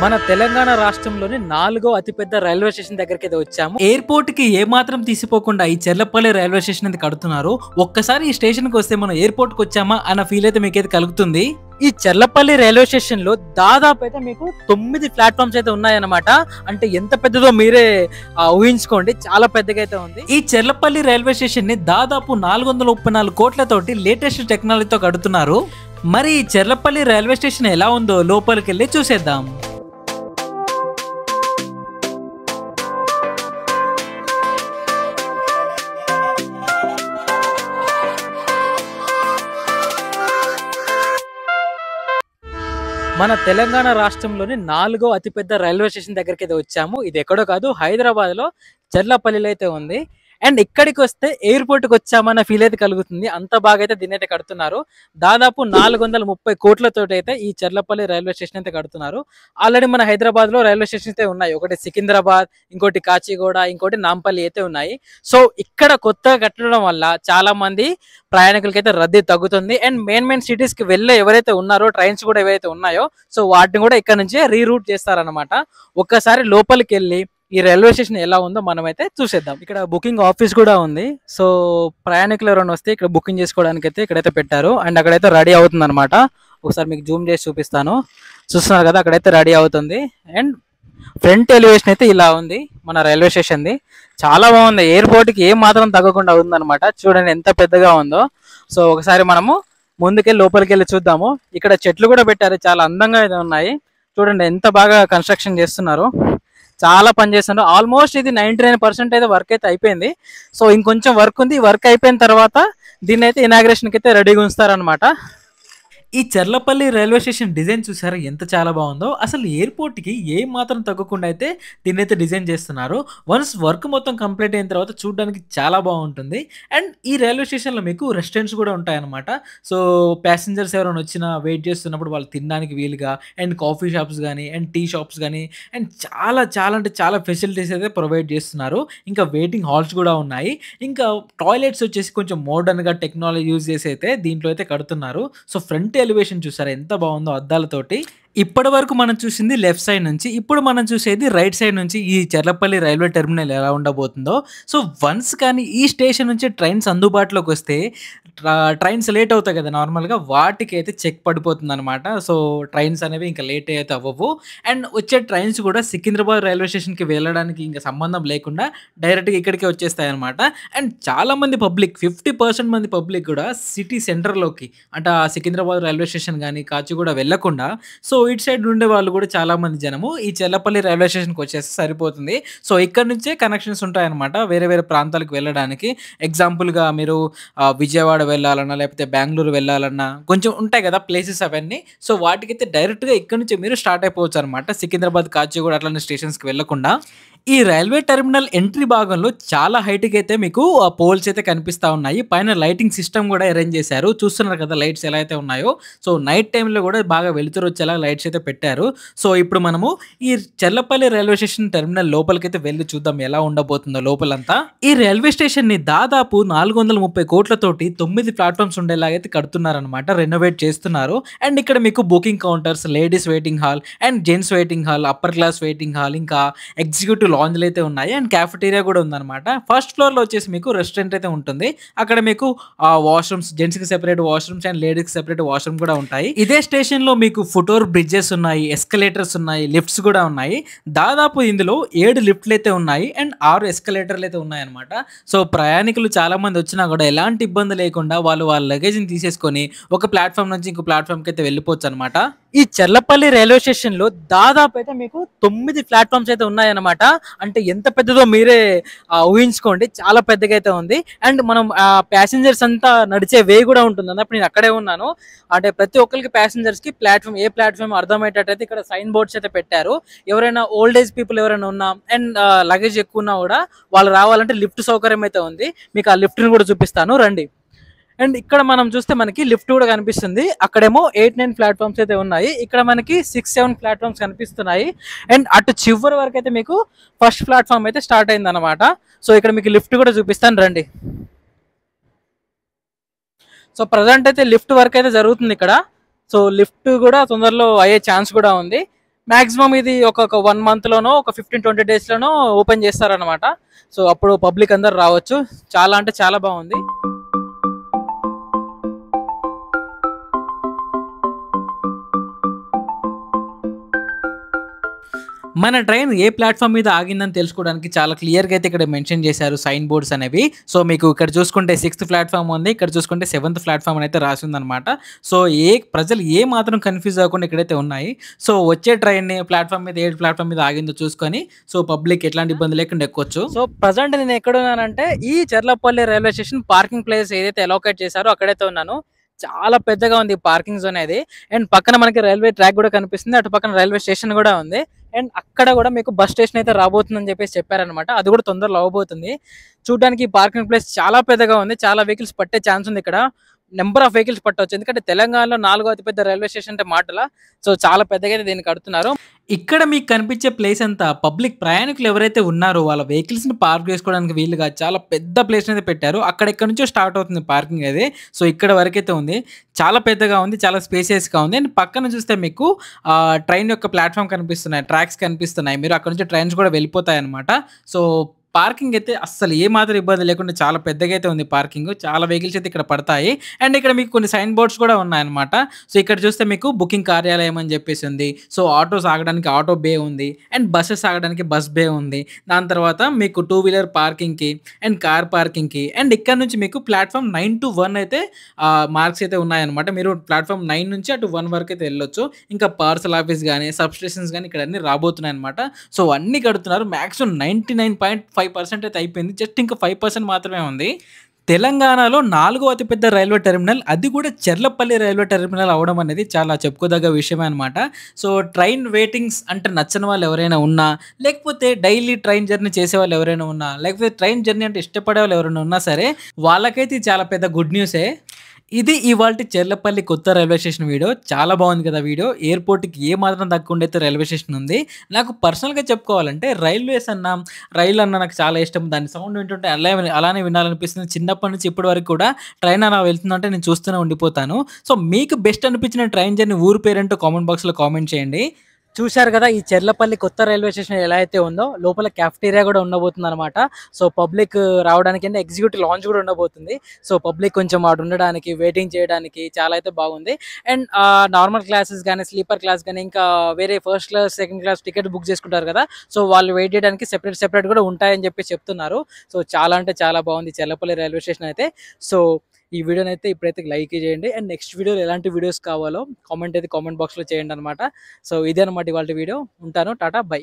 మన తెలంగాణ రాష్ట్రంలోని 4వ అతిపెద్ద రైల్వే స్టేషన్ దగ్గరికైతే వచ్చాము. ఎయిర్‌పోర్ట్ కి ఏమాత్రం తీసిపోకుండా ఈ చెర్లపల్లి రైల్వే స్టేషన్ అయితే కడుతున్నారు. ఒక్కసారి ఈ స్టేషన్‌కి వస్తే మనం ఎయిర్‌పోర్ట్‌కి వచ్చామా అన్న ఫీల్ అయితే మీకైతే కలుగుతుంది. ఈ చెర్లపల్లి రైల్వే స్టేషన్ లో దాదాపు అయితే మీకు 9 ప్లాట్ఫామ్స్ అయితే ఉన్నాయన్నమాట. అంటే ఎంత పెద్దదో మీరే ఊహించుకోండి, చాలా పెద్దగా అయితే ఉంది. ఈ చెర్లపల్లి రైల్వే స్టేషన్ ని దాదాపు 434 కోట్లతోటి లేటెస్ట్ టెక్నాలజీతో కడుతున్నారు. మరి ఈ చెర్లపల్లి రైల్వే స్టేషన్ ఎలా ఉందో లోపలికి వెళ్ళి చూసేద్దాం. మన తెలంగాణ రాష్ట్రంలోని 4వ అతిపెద్ద రైల్వే స్టేషన్ దగ్గరికి అయితే వచ్చాము. ఇది ఎక్కడో కాదు, హైదరాబాద్ లో చెర్లపల్లిలో అయితే ఉంది. అండ్ ఇక్కడికి వస్తే ఎయిర్పోర్ట్ కి వచ్చామన్న ఫీల్ అయితే కలుగుతుంది. అంత బాగా అయితే దీన్ని అయితే కడుతున్నారు. దాదాపు 430 కోట్లతో అయితే ఈ చెర్లపల్లి రైల్వే స్టేషన్ అయితే కడుతున్నారు. ఆల్రెడీ మన హైదరాబాద్ లో రైల్వే స్టేషన్ అయితే ఉన్నాయి. ఒకటి సికింద్రాబాద్, ఇంకోటి కాచిగూడ, ఇంకోటి నాంపల్లి అయితే ఉన్నాయి. సో ఇక్కడ కొత్తగా కట్టడం వల్ల చాలా మంది ప్రయాణికులకైతే రద్దీ తగ్గుతుంది. అండ్ మెయిన్ సిటీస్ కి వెళ్ళే ఎవరైతే ఉన్నారో, ట్రైన్స్ కూడా ఏవైతే ఉన్నాయో, సో వాటిని కూడా ఇక్కడ నుంచే రీరూట్ చేస్తారనమాట. ఒక్కసారి లోపలికి వెళ్ళి ఈ రైల్వే స్టేషన్ ఎలా ఉందో మనం అయితే చూసేద్దాం. ఇక్కడ బుకింగ్ ఆఫీస్ కూడా ఉంది. సో ప్రయాణికులు ఎవరైనా వస్తే ఇక్కడ బుకింగ్ చేసుకోవడానికి అయితే ఇక్కడైతే పెట్టారు. అండ్ అక్కడైతే రెడీ అవుతుంది అనమాట. ఒకసారి మీకు జూమ్ చేసి చూపిస్తాను. చూస్తున్నారు కదా, అక్కడైతే రెడీ అవుతుంది. అండ్ ఫ్రంట్ ఎలివేషన్ అయితే ఇలా ఉంది మన రైల్వే స్టేషన్ది. చాలా బాగుంది. ఎయిర్పోర్ట్ కి ఏం మాత్రం తగ్గకుండా ఉందన్నమాట. చూడండి ఎంత పెద్దగా ఉందో. సో ఒకసారి మనము ముందుకెళ్ళి లోపలికి వెళ్ళి చూద్దాము. ఇక్కడ చెట్లు కూడా పెట్టారు, చాలా అందంగా అయితే ఉన్నాయి. చూడండి ఎంత బాగా కన్స్ట్రక్షన్ చేస్తున్నారు, చాలా పని చేస్తున్నారు. ఆల్మోస్ట్ ఇది 99% అయితే వర్క్ అయితే అయిపోయింది. సో ఇంకొంచెం వర్క్ ఉంది. వర్క్ అయిపోయిన తర్వాత దీన్ని అయితే ఇనాగ్రేషన్కి అయితే రెడీగా ఉంచుతారనమాట. ఈ చెర్లపల్లి రైల్వే స్టేషన్ డిజైన్ చూసారా ఎంత చాలా బాగుందో. అసలు ఎయిర్పోర్ట్కి ఏ మాత్రం తగ్గకుండా అయితే దీన్ని అయితే డిజైన్ చేస్తున్నారు. వన్స్ వర్క్ మొత్తం కంప్లీట్ అయిన తర్వాత చూడడానికి చాలా బాగుంటుంది. అండ్ ఈ రైల్వే స్టేషన్లో మీకు రెస్టారెంట్స్ కూడా ఉంటాయన్నమాట. సో ప్యాసింజర్స్ ఎవరైనా వచ్చినా వెయిట్ చేస్తున్నప్పుడు వాళ్ళు తినడానికి వీలుగా అండ్ కాఫీ షాప్స్ కానీ అండ్ టీ షాప్స్ కానీ అండ్ చాలా అంటే చాలా ఫెసిలిటీస్ అయితే ప్రొవైడ్ చేస్తున్నారు. ఇంకా వెయిటింగ్ హాల్స్ కూడా ఉన్నాయి. ఇంకా టాయిలెట్స్ వచ్చేసి కొంచెం మోడర్న్గా టెక్నాలజీ యూజ్ చేసి అయితే దీంట్లో అయితే కడుతున్నారు. సో ఫ్రంట్ ఎలివేషన్ చూసారా ఎంత బాగుందో అద్దాలతోటి. ఇప్పటి వరకు మనం చూసింది లెఫ్ట్ సైడ్ నుంచి, ఇప్పుడు మనం చూసేది రైట్ సైడ్ నుంచి ఈ చెర్లపల్లి రైల్వే టెర్మినల్ ఎలా ఉండబోతుందో. సో వన్స్ కానీ ఈ స్టేషన్ నుంచి ట్రైన్స్ అందుబాటులోకి వస్తే ట్రైన్స్ లేట్ అవుతాయి కదా నార్మల్గా, వాటికి అయితే చెక్ పడిపోతుంది అనమాట. సో ట్రైన్స్ అనేవి ఇంకా లేట్ అయితే అవ్వవు. అండ్ వచ్చే ట్రైన్స్ కూడా సికింద్రాబాద్ రైల్వే స్టేషన్కి వెళ్ళడానికి ఇంకా సంబంధం లేకుండా డైరెక్ట్గా ఇక్కడికే వచ్చేస్తాయి అనమాట. అండ్ చాలా మంది పబ్లిక్, 50% మంది పబ్లిక్ కూడా సిటీ సెంటర్లోకి అంటే ఆ సికింద్రాబాద్ రైల్వే స్టేషన్ కానీ కాచిగూడ వెళ్ళకుండా సో ఇటు సైడ్ ఉండే వాళ్ళు కూడా చాలా మంది జనము ఈ చెర్లపల్లి రైల్వే స్టేషన్కి వచ్చేస్తే సరిపోతుంది. సో ఇక్కడ నుంచే కనెక్షన్స్ ఉంటాయన్నమాట వేరే ప్రాంతాలకు వెళ్ళడానికి. ఎగ్జాంపుల్గా మీరు విజయవాడ వెళ్ళాలన్నా లేకపోతే బెంగళూరు వెళ్ళాలన్నా కొంచెం ఉంటాయి కదా ప్లేసెస్ అవన్నీ. సో వాటికైతే డైరెక్ట్గా ఇక్కడ నుంచి మీరు స్టార్ట్ అయిపోవచ్చు అనమాట, సికింద్రాబాద్ కాచిగూడ అట్లాంటి స్టేషన్స్కి వెళ్ళకుండా. ఈ రైల్వే టెర్మినల్ ఎంట్రీ భాగంలో చాలా హైట్కి అయితే మీకు ఆ పోల్స్ అయితే కనిపిస్తూ ఉన్నాయి. పైన లైటింగ్ సిస్టమ్ కూడా అరేంజ్ చేశారు. చూస్తున్నారు కదా లైట్స్ ఎలా అయితే ఉన్నాయో. సో నైట్ టైంలో కూడా బాగా వెలుతురు వచ్చేలా లైట్స్ అయితే పెట్టారు. సో ఇప్పుడు మనము ఈ చెర్లపల్లి రైల్వే స్టేషన్ టెర్మినల్ లోపలికైతే వెళ్ళి చూద్దాం ఎలా ఉండబోతుందో లోపలంతా. ఈ రైల్వే స్టేషన్ ని దాదాపు 430 కోట్లతోటి 9 ప్లాట్ఫామ్స్ ఉండేలాగైతే కడుతున్నారనమాట, రెనోవేట్ చేస్తున్నారు. అండ్ ఇక్కడ మీకు booking counters, ladies waiting hall and gents waiting hall, upper class waiting hall, ఇంకా ఎగ్జిక్యూటివ్ లాంజ్లు అయితే ఉన్నాయి. అండ్ క్యాఫెటీరియా కూడా ఉందన్నమాట. ఫస్ట్ ఫ్లోర్ లో వచ్చేసి మీకు రెస్టారెంట్ అయితే ఉంటుంది. అక్కడ మీకు వాష్రూమ్స్, జెంట్స్ కి సెపరేట్ వాష్రూమ్స్ అండ్ లేడీస్ కి సెపరేట్ వాష్రూమ్ కూడా ఉంటాయి. ఇదే స్టేషన్ లో మీకు ఫుట్ఓవర్ బ్రిడ్జెస్ ఉన్నాయి, ఎస్కలేటర్స్ ఉన్నాయి, లిఫ్ట్స్ కూడా ఉన్నాయి. దాదాపు ఇందులో 7 లిఫ్ట్లు అయితే ఉన్నాయి అండ్ 6 ఎస్కలేటర్లు అయితే ఉన్నాయి అనమాట. సో ప్రయాణికులు చాలా మంది వచ్చినా కూడా ఎలాంటి ఇబ్బంది లేకుండా వాళ్ళ లగేజ్ ని తీసేసుకొని ఒక ప్లాట్ఫామ్ నుంచి ఇంకో ప్లాట్ఫామ్ కి అయితే వెళ్ళిపోవచ్చు అనమాట. ఈ చెర్లపల్లి రైల్వే స్టేషన్ లో దాదాపు అయితే మీకు 9 ప్లాట్ఫామ్స్ అయితే ఉన్నాయన్నమాట. అంటే ఎంత పెద్దదో మీరే ఊహించుకోండి, చాలా పెద్దగా అయితే ఉంది. అండ్ మనం ప్యాసింజర్స్ అంతా నడిచే వే కూడా ఉంటుంది అన్నప్పుడు నేను అక్కడే ఉన్నాను. అంటే ప్రతి ఒక్కరికి ప్యాసింజర్స్ కి ఏ ప్లాట్ఫామ్ అర్థమయ్యేటట్టు అయితే ఇక్కడ సైన్ బోర్డ్స్ అయితే పెట్టారు. ఎవరైనా ఓల్డ్ ఏజ్ పీపుల్ ఎవరైనా ఉన్నా అండ్ లగేజ్ ఎక్కువ ఉన్నా కూడా వాళ్ళు రావాలంటే లిఫ్ట్ సౌకర్యం అయితే ఉంది. మీకు ఆ లిఫ్ట్ ని కూడా చూపిస్తాను రండి. అండ్ ఇక్కడ మనం చూస్తే మనకి లిఫ్ట్ కూడా కనిపిస్తుంది. అక్కడేమో 8-9 ప్లాట్ఫామ్స్ అయితే ఉన్నాయి. ఇక్కడ మనకి 6-7 ప్లాట్ఫామ్స్ కనిపిస్తున్నాయి. అండ్ అటు చివరి వరకు అయితే మీకు ఫస్ట్ ప్లాట్ఫామ్ అయితే స్టార్ట్ అయింది అనమాట. సో ఇక్కడ మీకు లిఫ్ట్ కూడా చూపిస్తాను రండి. సో ప్రజెంట్ అయితే లిఫ్ట్ వర్క్ అయితే జరుగుతుంది ఇక్కడ. సో లిఫ్ట్ కూడా తొందరలో అయ్యే ఛాన్స్ కూడా ఉంది. మాక్సిమం ఇది ఒక 1 month లోనో ఒక 15-20 days లోనో ఓపెన్ చేస్తారనమాట. సో అప్పుడు పబ్లిక్ అందరు రావచ్చు. చాలా అంటే చాలా బాగుంది. మన ట్రైన్ ఏ ప్లాట్ఫామ్ మీద ఆగిందని తెలుసుకోవడానికి చాలా క్లియర్గా అయితే ఇక్కడ మెన్షన్ చేశారు సైన్ బోర్డ్స్ అనేవి. సో మీకు ఇక్కడ చూసుకుంటే 6th ప్లాట్ఫామ్ ఉంది, ఇక్కడ చూసుకుంటే 7th ప్లాట్ఫామ్ అని అయితే రాసి ఉందన్నమాట. సో ప్రజలు ఏ మాత్రం కన్ఫ్యూజ్ అవ్వకుండా ఇక్కడైతే ఉన్నాయి. సో వచ్చే ట్రైన్ని ప్లాట్ఫామ్ మీద ఏ ప్లాట్ఫామ్ మీద ఆగిందో చూసుకొని సో పబ్లిక్ ఎట్లాంటి ఇబ్బంది లేకుండా ఎక్కొచ్చు. సో ప్రజెంట్ నేను ఎక్కడున్నానంటే ఈ Charlapalli railway station parking place ఏదైతే అలోకేట్ చేశారో అక్కడైతే ఉన్నాను. చాలా పెద్దగా ఉంది పార్కింగ్ జోన్ అనేది. అండ్ పక్కన మనకి రైల్వే ట్రాక్ కూడా కనిపిస్తుంది, అటు పక్కన రైల్వే స్టేషన్ కూడా ఉంది. అండ్ అక్కడ కూడా మీకు బస్ స్టేషన్ అయితే రాబోతుందని చెప్పేసి చెప్పారనమాట. అది కూడా తొందరలో అవ్వబోతుంది. చూడడానికి పార్కింగ్ ప్లేస్ చాలా పెద్దగా ఉంది, చాలా వెహికల్స్ పట్టే ఛాన్స్ ఉంది. ఇక్కడ నెంబర్ ఆఫ్ వెహికల్స్ పట్టవచ్చు, ఎందుకంటే తెలంగాణలో 4వ అతిపెద్ద రైల్వే స్టేషన్ అంటే మాటల. సో చాలా పెద్దగా అయితే దీన్ని కడుతున్నారు. ఇక్కడ మీకు కనిపించే ప్లేస్ అంతా పబ్లిక్ ప్రయాణికులు ఎవరైతే ఉన్నారో వాళ్ళ వెహికల్స్ ని పార్క్ చేసుకోవడానికి వీలుగా చాలా పెద్ద ప్లేస్ అయితే పెట్టారు. అక్కడ ఎక్కడి నుంచో స్టార్ట్ అవుతుంది పార్కింగ్ అది. సో ఇక్కడ వరకైతే ఉంది, చాలా పెద్దగా ఉంది, చాలా స్పేసియస్గా ఉంది. అండ్ పక్కన చూస్తే మీకు ట్రైన్ యొక్క ప్లాట్ఫామ్ కనిపిస్తున్నాయి, ట్రాక్స్ కనిపిస్తున్నాయి. మీరు అక్కడ నుంచి ట్రైన్స్ కూడా వెళ్ళిపోతాయి అనమాట. సో పార్కింగ్ అయితే అస్సలు ఏ మాత్రం ఇబ్బంది లేకుండా చాలా పెద్దగా అయితే ఉంది పార్కింగ్. చాలా వెహికల్స్ అయితే ఇక్కడ పడతాయి. అండ్ ఇక్కడ మీకు కొన్ని సైన్ బోర్డ్స్ కూడా ఉన్నాయన్నమాట. సో ఇక్కడ చూస్తే మీకు బుకింగ్ కార్యాలయం అని చెప్పేసి ఉంది. సో ఆటోస్ ఆగడానికి ఆటో బే ఉంది, అండ్ బస్సెస్ ఆగడానికి బస్ బే ఉంది. దాని తర్వాత మీకు 2-wheeler పార్కింగ్కి అండ్ కార్ పార్కింగ్కి. అండ్ ఇక్కడ నుంచి మీకు ప్లాట్ఫామ్ 9 to 1 అయితే మార్క్స్ అయితే ఉన్నాయన్నమాట. మీరు ప్లాట్ఫామ్ 9 నుంచి అటు 1 వరకు అయితే వెళ్ళొచ్చు. ఇంకా పార్సల్ ఆఫీస్ కానీ సబ్ స్టేషన్స్ కానీ ఇక్కడ అన్ని రాబోతున్నాయి అనమాట. సో అన్ని కడుతున్నారు. మ్యాక్సిమం 99.5% అయితే అయిపోయింది. జస్ట్ ఇంకా 5% మాత్రమే ఉంది. తెలంగాణలో 4వ అతిపెద్ద రైల్వే టెర్మినల్, అది కూడా చెర్లపల్లి రైల్వే టెర్మినల్ అవడం అనేది చాలా చెప్పుకోదగ్గ విషయమే అనమాట. సో ట్రైన్ వెయిటింగ్స్ అంటే నచ్చని వాళ్ళు ఎవరైనా ఉన్నా, లేకపోతే డైలీ ట్రైన్ జర్నీ చేసే వాళ్ళు ఎవరైనా ఉన్నా, లేకపోతే ట్రైన్ జర్నీ అంటే ఇష్టపడే వాళ్ళు ఎవరైనా ఉన్నా సరే వాళ్ళకైతే చాలా పెద్ద గుడ్ న్యూసే. ఇది ఇవాల్టి చెర్లపల్లి కొత్త రైల్వే స్టేషన్ వీడియో. చాలా బాగుంది కదా వీడియో. ఎయిర్పోర్ట్కి ఏ మాత్రం తక్కువ అయితే రైల్వే స్టేషన్ ఉంది. నాకు పర్సనల్గా చెప్పుకోవాలంటే రైలు అన్న నాకు చాలా ఇష్టం. దాని సౌండ్ వింటుంటే అలానే వినాలనిపిస్తుంది. చిన్నప్పటి నుంచి ఇప్పటి వరకు కూడా ట్రైన్ అలా వెళ్తుందంటే నేను చూస్తూనే ఉండిపోతాను. సో మీకు బెస్ట్ అనిపించిన ట్రైన్ జర్నీ ఊరు పేరేంటో కామెంట్ బాక్స్లో కామెంట్ చేయండి. చూశారు కదా ఈ చెర్లపల్లి కొత్త రైల్వే స్టేషన్ ఎలా అయితే ఉందో, లోపల క్యాఫ్టీరియా కూడా ఉండబోతుంది అనమాట. సో పబ్లిక్ రావడానికి అంటే ఎగ్జిక్యూటివ్ లాంచ్ కూడా ఉండబోతుంది. సో పబ్లిక్ కొంచెం అటు ఉండడానికి, వెయిటింగ్ చేయడానికి చాలా అయితే బాగుంది. అండ్ నార్మల్ క్లాసెస్ కానీ, స్లీపర్ క్లాస్ కానీ, ఇంకా వేరే first class, second class ticket book చేసుకుంటారు కదా, సో వాళ్ళు వెయిట్ చేయడానికి సెపరేట్ కూడా ఉంటాయని చెప్పి చెప్తున్నారు. సో చాలా అంటే చాలా బాగుంది చెర్లపల్లి రైల్వే స్టేషన్ అయితే. సో ఈ వీడియోని అయితే ఇప్పుడైతే లైక్ చేయండి. అండ్ నెక్స్ట్ వీడియోలో ఎలాంటి వీడియోస్ కావాలో కామెంట్ బాక్స్లో చేయండి అనమాట. సో ఇదే అనమాట ఇవాళ వీడియో. ఉంటాను, టాటా, బై.